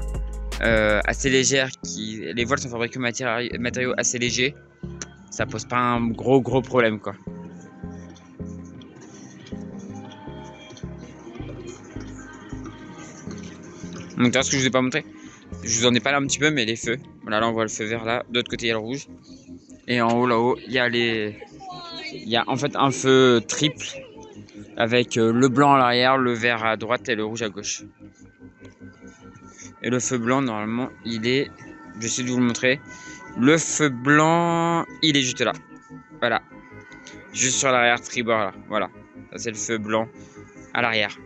assez légères, les voiles sont fabriquées de matériaux assez légers, ça pose pas un gros problème quoi. Donc là, ce que je vous ai pas montré, je vous en ai parlé un petit peu, mais les feux. Voilà, là on voit le feu vert là, de l'autre côté il y a le rouge. Et en haut là-haut, il y a en fait un feu triple avec le blanc à l'arrière, le vert à droite et le rouge à gauche. Et le feu blanc normalement il est, j'essaie de vous le montrer. Le feu blanc, il est juste là. Voilà. Juste sur l'arrière tribord là. Voilà. Ça c'est le feu blanc à l'arrière.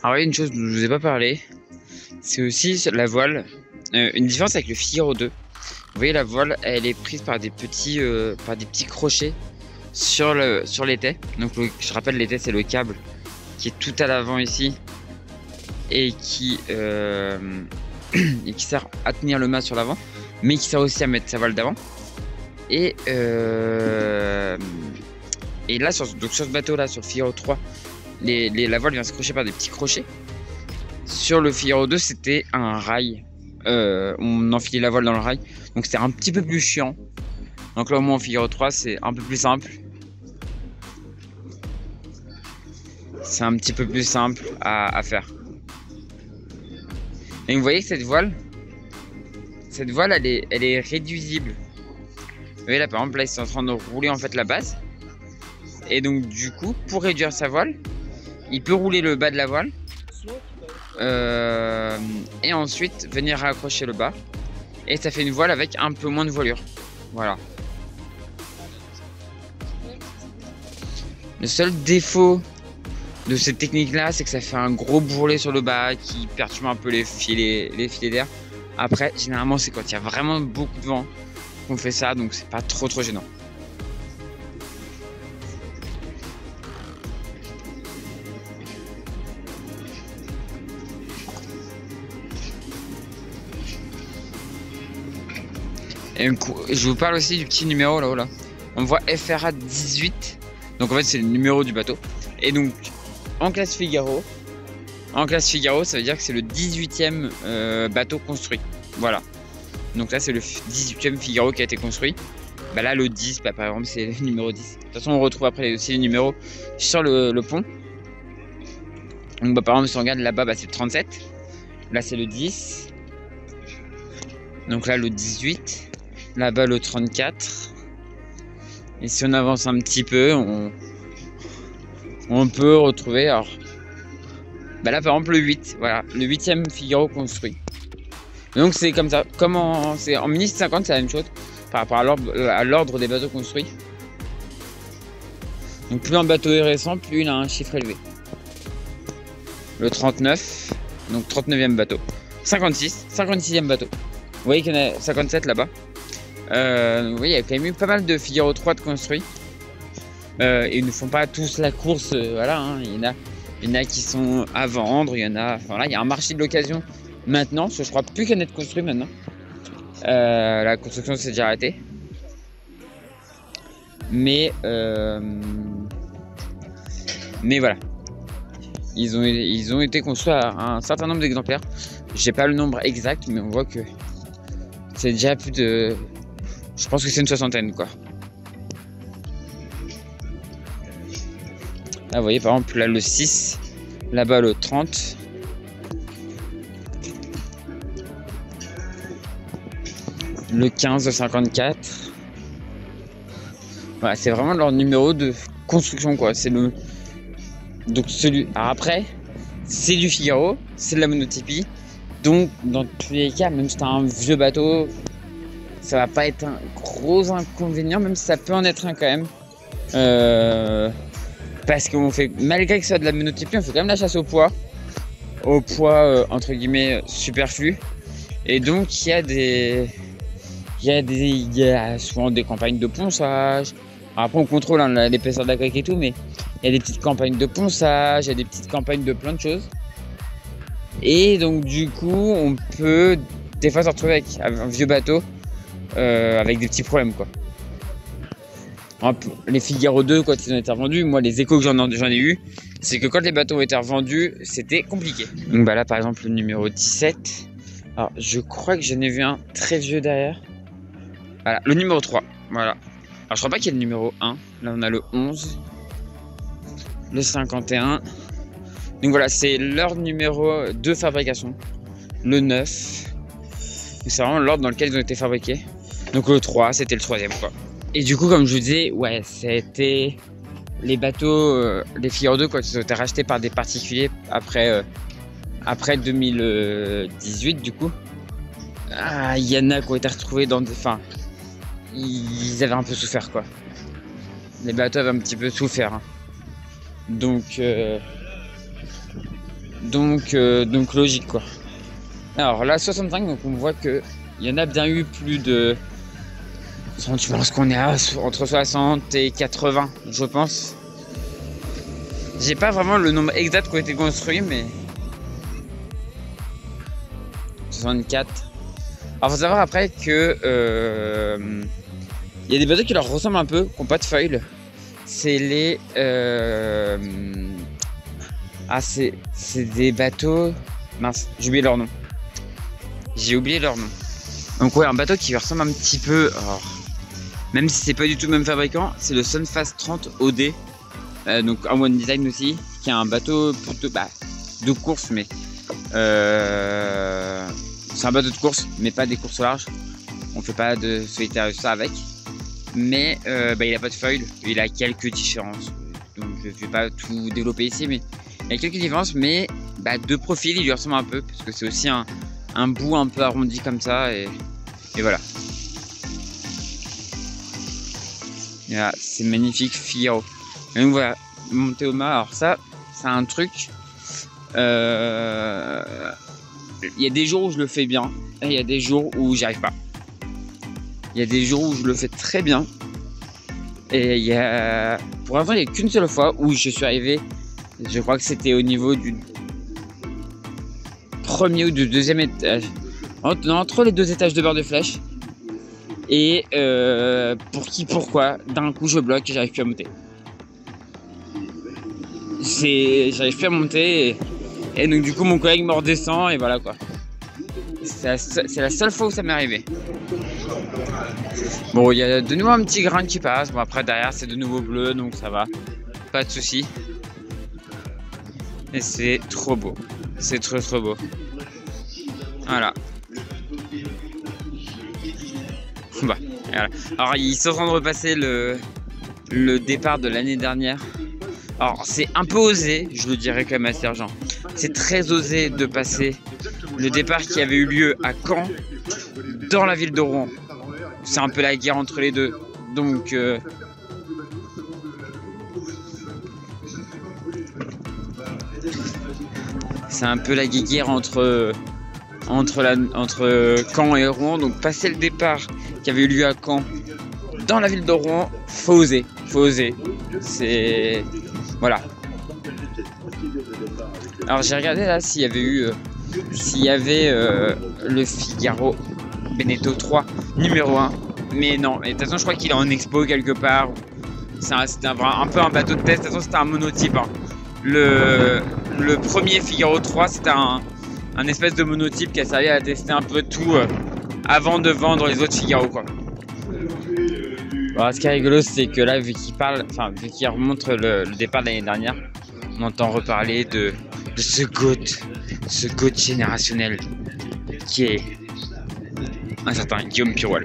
Alors il y a une chose dont je vous ai pas parlé. C'est aussi la voile. Une différence avec le Figaro 2. Vous voyez la voile, elle est prise par des petits crochets sur l'étai. Donc je rappelle, l'étai c'est le câble qui est tout à l'avant ici et qui sert à tenir le mât sur l'avant, mais qui sert aussi à mettre sa voile d'avant. Et là sur ce bateau là, sur le Figaro 3, la voile vient se crocher par des petits crochets. Sur le Figaro 2, c'était un rail. On enfilait la voile dans le rail, donc c'était un petit peu plus chiant. Donc là au moins au Figaro 3 c'est un peu plus simple. C'est un petit peu plus simple à faire. Et vous voyez que cette voile elle est réduisible. Vous voyez là par exemple, là ils sont en train de rouler en fait la base. Et donc du coup, pour réduire sa voile, il peut rouler le bas de la voile. Et ensuite venir raccrocher le bas. Et ça fait une voile avec un peu moins de voilure. Voilà. Le seul défaut de cette technique là, c'est que ça fait un gros bourrelet sur le bas qui perturbe un peu les filets d'air. Après, généralement c'est quand il y a vraiment beaucoup de vent qu'on fait ça, donc c'est pas trop gênant. Et je vous parle aussi du petit numéro là-haut là. On voit FRA 18. Donc en fait c'est le numéro du bateau. Et donc en classe Figaro, ça veut dire que c'est le 18e bateau construit. Voilà. Donc là c'est le 18e Figaro qui a été construit. Bah là le 10, bah, par exemple c'est le numéro 10. De toute façon on retrouve après aussi les numéros sur le pont. Donc bah, par exemple si on regarde là-bas, bah, c'est le 37. Là c'est le 10. Donc là le 18. Là-bas le 34. Et si on avance un petit peu, on peut retrouver, alors bah là par exemple le 8, voilà, le 8e Figaro construit. Donc c'est comme ça, c'est en 1850, c'est la même chose par rapport à l'ordre des bateaux construits. Donc plus un bateau est récent, plus il a un chiffre élevé. Le 39, donc 39e bateau. 56, 56e bateau. Vous voyez qu'il y en a 57 là-bas. Vous voyez, il y a quand même eu pas mal de Figaro 3 de construits. Et ils ne font pas tous la course, voilà, hein. Il y en a qui sont à vendre, il y a un marché de l'occasion maintenant, parce que je crois plus qu'il y en a de construits maintenant. La construction s'est déjà arrêtée. Mais voilà. Ils ont été construits à un certain nombre d'exemplaires. J'ai pas le nombre exact, mais on voit que c'est déjà plus de... Je pense que c'est une soixantaine, quoi. Là, vous voyez, par exemple, là, le 6. Là-bas, le 30. Le 15, le 54. Voilà, c'est vraiment leur numéro de construction, quoi. C'est le... Donc, celui... Alors après, c'est du Figaro, c'est de la monotypie. Donc, dans tous les cas, même si t'as un vieux bateau, ça va pas être un gros inconvénient, même si ça peut en être un quand même. Parce qu'on fait, malgré que ça soit de la monotypie, on fait quand même la chasse au poids entre guillemets superflu. Et donc il y a souvent des campagnes de ponçage. Alors après on contrôle l'épaisseur de la coque et tout, mais il y a des petites campagnes de ponçage, il y a des petites campagnes de plein de choses. Et donc du coup on peut des fois se retrouver avec un vieux bateau avec des petits problèmes, quoi. Les Figaro 2, quand ils ont été revendus, moi les échos que j'en ai eu, c'est que quand les bateaux ont été revendus, c'était compliqué. Donc bah là par exemple le numéro 17, alors je crois que j'en ai vu un très vieux derrière. Voilà, le numéro 3, voilà. Alors je crois pas qu'il y ait le numéro 1, là on a le 11, le 51. Donc voilà, c'est leur numéro de fabrication, le 9. C'est vraiment l'ordre dans lequel ils ont été fabriqués. Donc le 3, c'était le 3e, quoi. Et du coup, comme je vous disais, ouais, c'était les bateaux, les Figaro 2, quoi, qui ont été rachetés par des particuliers après 2018, du coup. Il y en a qui ont été retrouvés dans des... Enfin, ils avaient un peu souffert, quoi. Les bateaux avaient un petit peu souffert, hein. Donc logique, quoi. Alors là, 65, donc on voit que il y en a bien eu plus de... Je pense qu'on est à entre 60 et 80, je pense. J'ai pas vraiment le nombre exact qui a été construit, mais... 64. Alors faut savoir après que... il y a des bateaux qui leur ressemblent un peu, qui n'ont pas de foil. C'est les... Ah, c'est des bateaux... Mince, j'ai oublié leur nom. Donc ouais, un bateau qui ressemble un petit peu... Alors, même si c'est pas du tout le même fabricant, c'est le Sunfast 30 OD. Donc un One Design aussi, qui est un bateau plutôt de course, mais... c'est un bateau de course, mais pas des courses au large. On fait pas de solitaire ça avec. Mais il a pas de foil, il a quelques différences. Donc je vais pas tout développer ici, mais il y a quelques différences, mais de profil il lui ressemble un peu, parce que c'est aussi un bout un peu arrondi comme ça, et voilà. C'est magnifique Figaro. Et donc voilà, monter au mât, alors ça, c'est un truc. Il y a des jours où je le fais bien, et il y a des jours où j'y arrive pas. Il y a des jours où je le fais très bien. Et pour l'instant, il n'y a qu'une seule fois où je suis arrivé. Je crois que c'était au niveau du premier ou du deuxième étage. Entre les deux étages de beurre de flèche. Et pourquoi d'un coup je bloque et j'arrive plus à monter. J'arrive plus à monter et donc du coup mon collègue me redescend et voilà quoi. C'est la seule fois où ça m'est arrivé. Bon, il y a de nouveau un petit grain qui passe. Bon, après derrière c'est de nouveau bleu, donc ça va, pas de souci. Et c'est trop beau, c'est trop beau. Voilà. Voilà. Alors ils sont en train de repasser le départ de l'année dernière. Alors c'est un peu osé, je le dirais quand même à Sergent. C'est très osé de passer le départ qui avait eu lieu à Caen dans la ville de Rouen. C'est un peu la guerre entre les deux. Donc c'est un peu la guerre entre Caen et Rouen. Donc passer le départ qui avait eu lieu à Caen dans la ville de Rouen, faut oser. C'est... Voilà. Alors j'ai regardé là s'il y avait le Figaro Beneteau 3 numéro 1. Mais non, et de toute façon je crois qu'il est en expo quelque part. C'était un peu un bateau de test, de toute façon c'était un monotype. Hein. Le premier Figaro 3 c'était un espèce de monotype qui a servi à tester un peu tout avant de vendre les autres Figaro quoi. Alors, ce qui est rigolo c'est que là vu qu'il remonte le départ de l'année dernière, on entend reparler de ce GOAT générationnel qui est un certain Guillaume Piroual.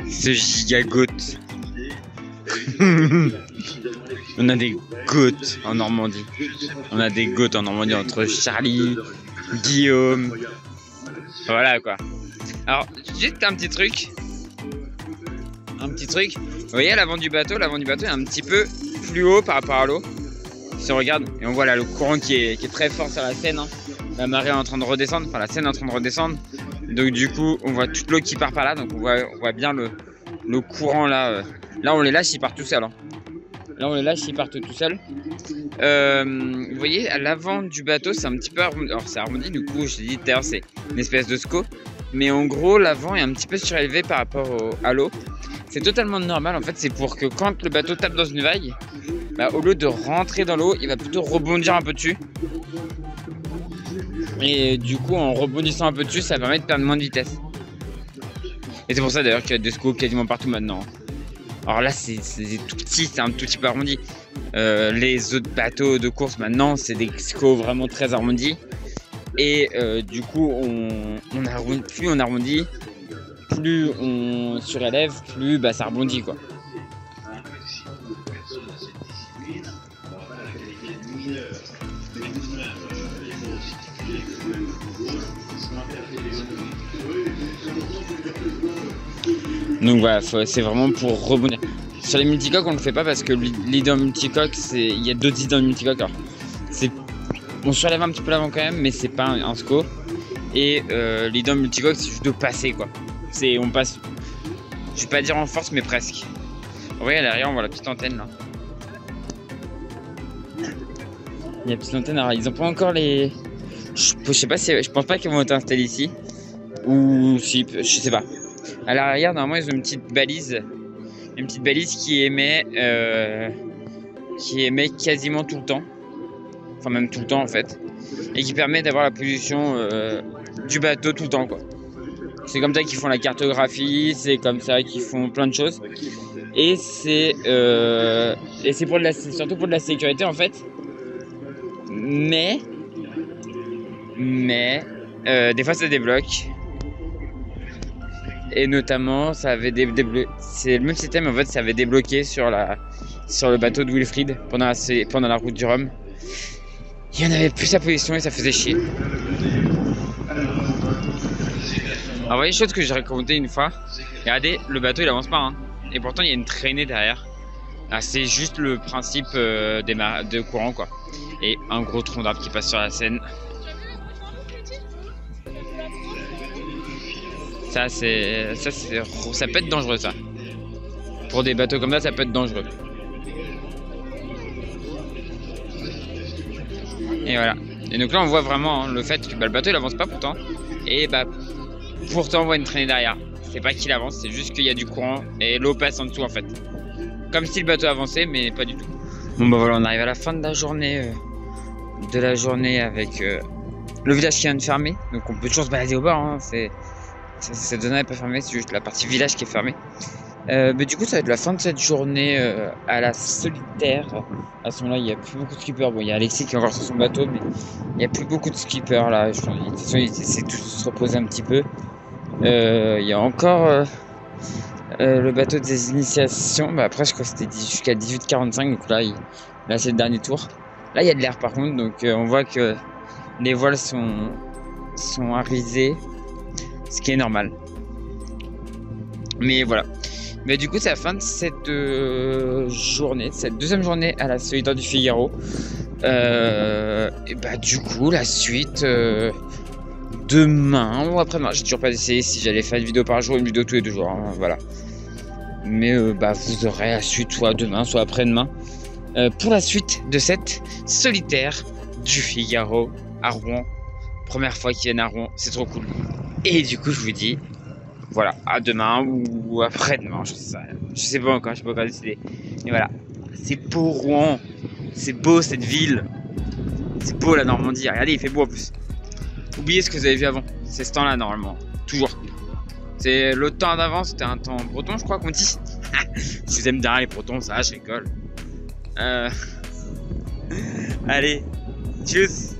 Ce giga GOAT. On a des GOAT en Normandie. Entre Charlie, Guillaume. Voilà quoi. Alors, juste un petit truc. Vous voyez à l'avant du bateau est un petit peu plus haut par rapport à l'eau. Si on regarde, et on voit là le courant qui est très fort sur la Seine. Hein. La marée est en train de redescendre, enfin la Seine est en train de redescendre. Donc du coup, on voit toute l'eau qui part par là. Donc on voit bien le courant là. Là, on les lâche, ils partent tout seuls. Hein. Tout seuls. Vous voyez, à l'avant du bateau, c'est un petit peu arrondi. Alors c'est arrondi, du coup, je l'ai dit tout à l'heure, c'est une espèce de SCO. Mais en gros, l'avant est un petit peu surélevé par rapport à l'eau. C'est totalement normal, en fait, c'est pour que quand le bateau tape dans une vague, au lieu de rentrer dans l'eau, il va plutôt rebondir un peu dessus. Et du coup, en rebondissant un peu dessus, ça permet de perdre moins de vitesse. Et c'est pour ça d'ailleurs qu'il y a des SCO quasiment partout maintenant. Alors là, c'est tout petit, c'est un tout petit peu arrondi. Les autres bateaux de course maintenant, c'est des SCO vraiment très arrondis. Et du coup, plus on arrondit, plus on surélève, plus ça rebondit quoi. Donc voilà, c'est vraiment pour rebondir. Sur les multicoques, on ne le fait pas parce que l'idée en multicoque, il y a d'autres idées en multicoque. On surlève un petit peu l'avant quand même, mais c'est pas un SCO. Et l'idée multicoque, c'est juste de passer quoi. On passe, je vais pas dire en force, mais presque. Vous voyez à l'arrière, on voit la petite antenne là. Il y a la petite antenne, alors ils ont pas encore les. Je sais pas si. Je pense pas qu'ils vont être installés ici. Ou si, je sais pas. À l'arrière, normalement, ils ont une petite balise. Une petite balise qui émet quasiment tout le temps. Enfin, même tout le temps en fait. Et qui permet d'avoir la position du bateau tout le temps quoi. C'est comme ça qu'ils font la cartographie, c'est comme ça qu'ils font plein de choses. Et c'est surtout pour de la sécurité en fait. Mais des fois ça débloque. Et notamment ça avait c'est le même système en fait, ça avait débloqué sur le bateau de Wilfried pendant la route du Rhum. Il y en avait plus sa position et ça faisait chier. Alors vous voyez, chose que j'ai raconté une fois. Regardez, le bateau il avance pas hein. Et pourtant il y a une traînée derrière. C'est juste le principe de courant quoi. Et un gros tronc d'arbre qui passe sur la Seine. Ça peut être dangereux ça. Pour des bateaux comme ça peut être dangereux. Et voilà. Et donc là on voit vraiment hein, le fait que le bateau il avance pas pourtant. Et pourtant on voit une traînée derrière. C'est pas qu'il avance, c'est juste qu'il y a du courant et l'eau passe en dessous en fait. Comme si le bateau avançait mais pas du tout. Bon bah voilà, on arrive à la fin de la journée avec le village qui vient de fermer. Donc on peut toujours se balader au bord hein. Cette zone n'est pas fermée, c'est juste la partie village qui est fermée. Mais du coup ça va être la fin de cette journée à la solitaire. À ce moment-là il n'y a plus beaucoup de skippers. Bon il y a Alexis qui est encore sur son bateau mais il n'y a plus beaucoup de skippers là. De toute façon ils essaient tous de se reposer un petit peu. Il y a encore le bateau des initiations. Après je crois que c'était jusqu'à 18h45 donc là c'est le dernier tour. Là il y a de l'air par contre donc on voit que les voiles sont arisées. Ce qui est normal. Mais voilà. Mais du coup, c'est la fin de cette journée, cette deuxième journée à la Solitaire du Figaro. Et du coup, la suite demain ou après-demain. J'ai toujours pas essayé si j'allais faire une vidéo par jour, une vidéo tous les 2 jours. Hein, voilà. Mais vous aurez la suite soit demain, soit après-demain. Pour la suite de cette Solitaire du Figaro à Rouen. Première fois qu'ils viennent à Rouen, c'est trop cool. Et du coup, je vous dis, voilà, à demain ou après-demain, je sais pas encore, je peux pas décider. Mais voilà, c'est beau Rouen, c'est beau cette ville, c'est beau la Normandie. Regardez, il fait beau en plus. Oubliez ce que vous avez vu avant, c'est ce temps-là normalement, toujours. C'est le temps d'avant, c'était un temps breton, je crois qu'on dit. Je vous aime bien les bretons, ça, je rigole. Allez, tchuss.